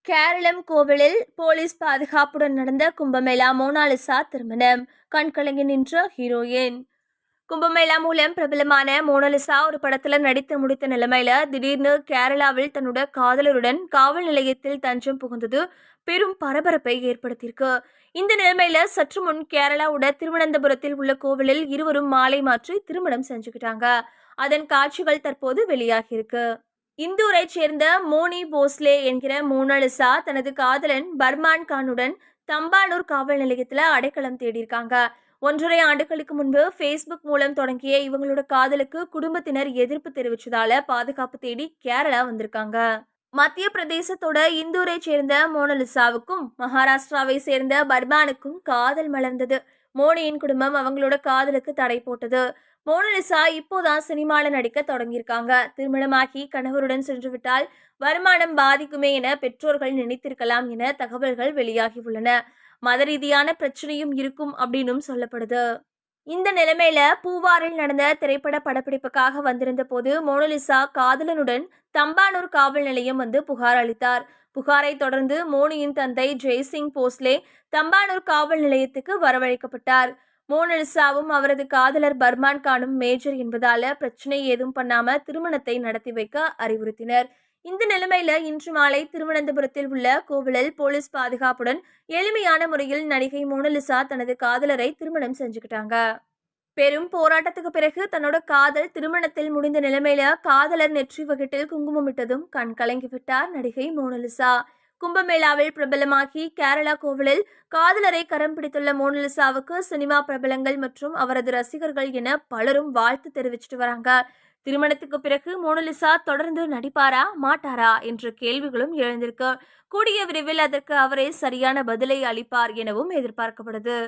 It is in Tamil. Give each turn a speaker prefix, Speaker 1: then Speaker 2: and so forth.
Speaker 1: கேரளம் கோவிலில் போலீஸ் பாதுகாப்புடன் நடந்த கும்பமேளா மோனாலிசா திருமணம். கண்கலங்கி நின்ற ஹீரோயின். கும்பமேளா மூலம் பிரபலமான மோனாலிசா ஒரு படத்துல நடித்து முடித்த நிலைமையில திடீர்னு கேரளாவில் தன்னோட காதலருடன் காவல் நிலையத்தில் தஞ்சம் புகுந்தது பெரும் பரபரப்பை ஏற்படுத்தியிருக்கு. இந்த நிலைமையில சற்று முன் கேரளாவோட திருவனந்தபுரத்தில் உள்ள கோவிலில் இருவரும் மாலை மாற்றி திருமணம் செஞ்சுக்கிட்டாங்க. அதன் காட்சிகள் தற்போது வெளியாகியிருக்கு. இந்தூரை சேர்ந்த மோனி போஸ்லே என்கிற மோனாலிசா தனது காதலன் பர்மான் கானுடன் தம்பானூர் காவல் நிலையத்துல அடைக்கலம் தேடியிருக்காங்க. 1.5 ஆண்டுகளுக்கு முன்பு ஃபேஸ்புக் மூலம் தொடங்கிய இவங்களோட காதலுக்கு குடும்பத்தினர் எதிர்ப்பு தெரிவிச்சதால பாதுகாப்பு தேடி கேரளா வந்திருக்காங்க. மத்திய பிரதேசத்தோட இந்தூரை சேர்ந்த மோனாலிசாவுக்கும் மகாராஷ்டிராவை சேர்ந்த பர்மானுக்கும் காதல் மலர்ந்தது. மோனியின் குடும்பம் அவங்களோட காதலுக்கு தடை போட்டது. மோனாலிசா இப்போதான் சினிமால நடிக்க தொடங்கியிருக்காங்க. திருமணமாகி கணவருடன் சென்றுவிட்டால் வருமானம் பாதிக்குமே என பெற்றோர்கள் நினைத்திருக்கலாம் என தகவல்கள் வெளியாகி உள்ளன. மத ரீதியான பிரச்சனையும் இருக்கும் அப்படின்னும் சொல்லப்படுது. இந்த நிலைமையில பூவாரில் நடந்த திரைப்பட படப்பிடிப்புக்காக வந்திருந்த போது மோனாலிசா காதலனுடன் தம்பானூர் காவல் நிலையம் வந்து புகார் அளித்தார். புகாரை தொடர்ந்து மோனியின் தந்தை ஜெய்சிங் போஸ்லே தம்பானூர் காவல் நிலையத்துக்கு வரவழைக்கப்பட்டார். மோனாலிசாவும் அவரது காதலர் பர்மான் கானும் மேஜர் என்பதால பிரச்சனை ஏதும் பண்ணாம திருமணத்தை நடத்தி வைக்க அறிவுறுத்தினர். இந்த நிலைமையில இன்று மாலை திருவனந்தபுரத்தில் உள்ள கோவிலில் போலீஸ் பாதுகாப்புடன் எளிமையான முறையில் நடிகை மோனாலிசா தனது காதலரை திருமணம் செஞ்சுக்கிட்டாங்க. பெரும் போராட்டத்துக்கு பிறகு தன்னோட காதல் திருமணத்தில் முடிந்த நிலைமையில காதலர் நெற்றி வகிட்டில் குங்குமமிட்டதும் கண் கலங்கிவிட்டார் நடிகை மோனாலிசா. கும்பமேளாவில் பிரபலமாகி கேரளா கோவிலில் காதலரை கரம் பிடித்துள்ள மோனாலிசாவுக்கு சினிமா பிரபலங்கள் மற்றும் அவரது ரசிகர்கள் என பலரும் வாழ்த்து தெரிவிச்சிட்டு வராங்க. திருமணத்துக்கு பிறகு மோனாலிசா தொடர்ந்து நடிப்பாரா மாட்டாரா என்ற கேள்விகளும் எழுந்திருக்கு. கூடிய விரைவில் அதற்கு அவரே சரியான பதிலை அளிப்பார் எனவும் எதிர்பார்க்கப்படுது.